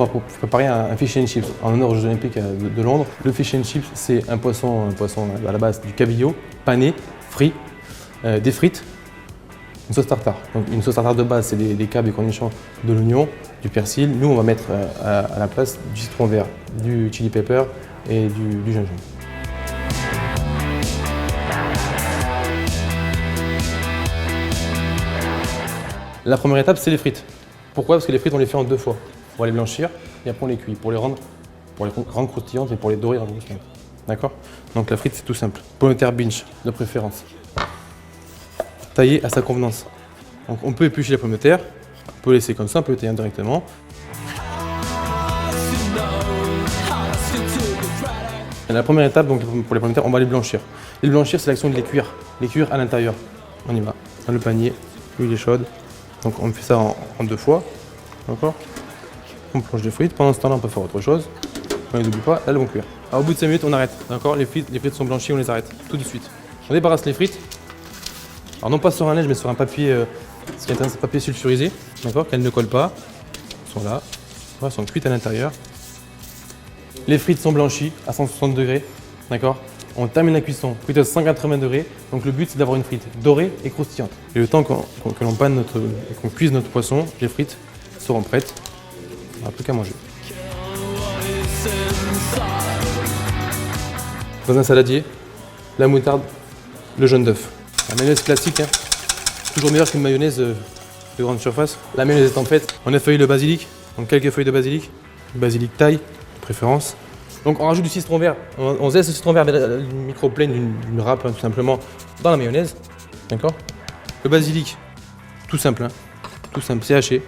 va préparer un fish and chips en honneur aux Jeux Olympiques de Londres. Le fish and chips, c'est un poisson à la base du cabillaud, pané, frit, des frites, une sauce tartare. Donc une sauce tartare de base, c'est des câbles et cornichons, de l'oignon, du persil. Nous, on va mettre à la place du citron vert, du chili pepper et du gingembre. La première étape, c'est les frites. Pourquoi? Parce que les frites, on les fait en 2 fois. On va les blanchir et après on les cuit pour les rendre croustillantes et pour les dorer dans le croustillant. D'accord? Donc la frite, c'est tout simple. Pomme de terre binge, de préférence. Taillée à sa convenance. Donc on peut éplucher les pommes de terre, on peut laisser comme ça, on peut les tailler indirectement. Et la première étape, donc pour les pommes de terre, on va les blanchir. Les blanchir, c'est l'action de les cuire à l'intérieur. On y va. Dans le panier, l'huile est chaude. Donc on fait ça en 2 fois. D'accord? On plonge les frites. Pendant ce temps-là, on peut faire autre chose. On les oublie pas, là elles vont cuire. Alors, au bout de 5 minutes, on arrête. D'accord? Les frites sont blanchies, on les arrête tout de suite. On débarrasse les frites. Alors non pas sur un linge, mais sur un papier, papier sulfurisé. D'accord? Qu'elles ne collent pas. Elles sont là. Elles sont cuites à l'intérieur. Les frites sont blanchies à 160 degrés. D'accord? On termine la cuisson, cuite à 180 degrés. Donc le but, c'est d'avoir une frite dorée et croustillante. Et le temps que l'on panne qu'on cuise notre poisson, les frites seront prêtes. On n'a plus qu'à manger. Dans un saladier, la moutarde, le jaune d'œuf. La mayonnaise classique, hein. Toujours meilleure qu'une mayonnaise de grande surface. La mayonnaise étant faite, on effeuille le basilic, donc quelques feuilles de basilic, le basilic taille, de préférence. Donc on rajoute du citron vert, on zeste le citron vert d'une micro-plaine, d'une râpe, hein, tout simplement, dans la mayonnaise. D'accord? Le basilic, tout simple, hein. Tout simple, c'est haché,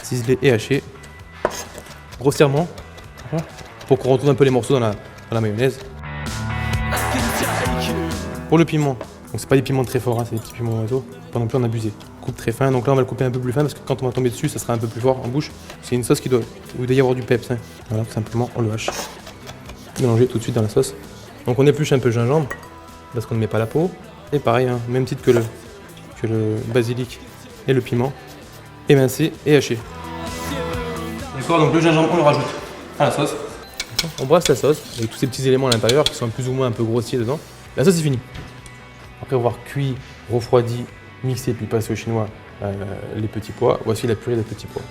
ciselé et haché, grossièrement, pour qu'on retrouve un peu les morceaux dans la mayonnaise. Pour le piment, donc c'est pas des piments très forts, hein, c'est des petits piments oiseaux, pas non plus en abuser. Coupe très fin, donc là on va le couper un peu plus fin parce que quand on va tomber dessus, ça sera un peu plus fort en bouche. C'est une sauce où il doit y avoir du peps, hein. Voilà, tout simplement, on le hache. Mélanger tout de suite dans la sauce. Donc on épluche un peu le gingembre parce qu'on ne met pas la peau. Et pareil, hein, même titre que le basilic et le piment, émincé et haché. D'accord, donc le gingembre on le rajoute à la sauce. On brasse la sauce avec tous ces petits éléments à l'intérieur qui sont plus ou moins un peu grossiers dedans. La sauce est finie. Après avoir cuit, refroidi, mixé puis passé au chinois les petits pois, voici la purée des petits pois.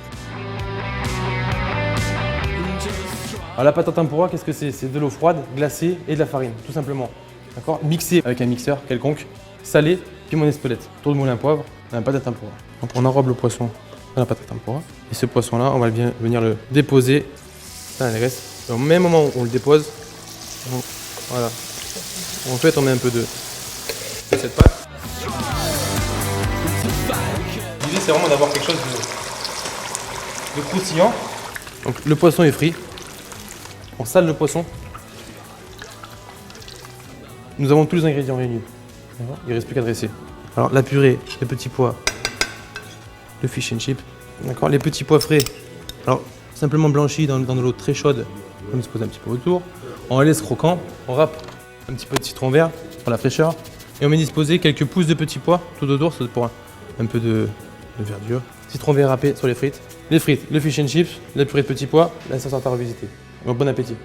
Alors la pâte à tempura, qu'est-ce que c'est? C'est de l'eau froide, glacée et de la farine, tout simplement. D'accord? Mixé avec un mixeur quelconque, salé, puis mon espelette. Tour de moulin à poivre, la pâte à tempura. Donc on enrobe le poisson dans la pâte à tempura. Et ce poisson-là, on va venir le déposer dans la graisse. Au même moment où on le dépose, voilà. En fait, on met un peu de cette pâte. L'idée, c'est vraiment d'avoir quelque chose de croustillant. Donc le poisson est frit. On sale le poisson. Nous avons tous les ingrédients réunis. Il ne reste plus qu'à dresser. Alors la purée, les petits pois, le fish and chip. D'accord, les petits pois frais. Alors simplement blanchis dans de l'eau très chaude. On dispose un petit peu autour. On les laisse croquants. On râpe un petit peu de citron vert pour la fraîcheur. Et on met disposer quelques pousses de petits pois tout autour pour un peu de verdure. Citron vert râpé sur les frites. Les frites, le fish and chips, la purée de petits pois, la sauce tartare revisitée. Bon appétit.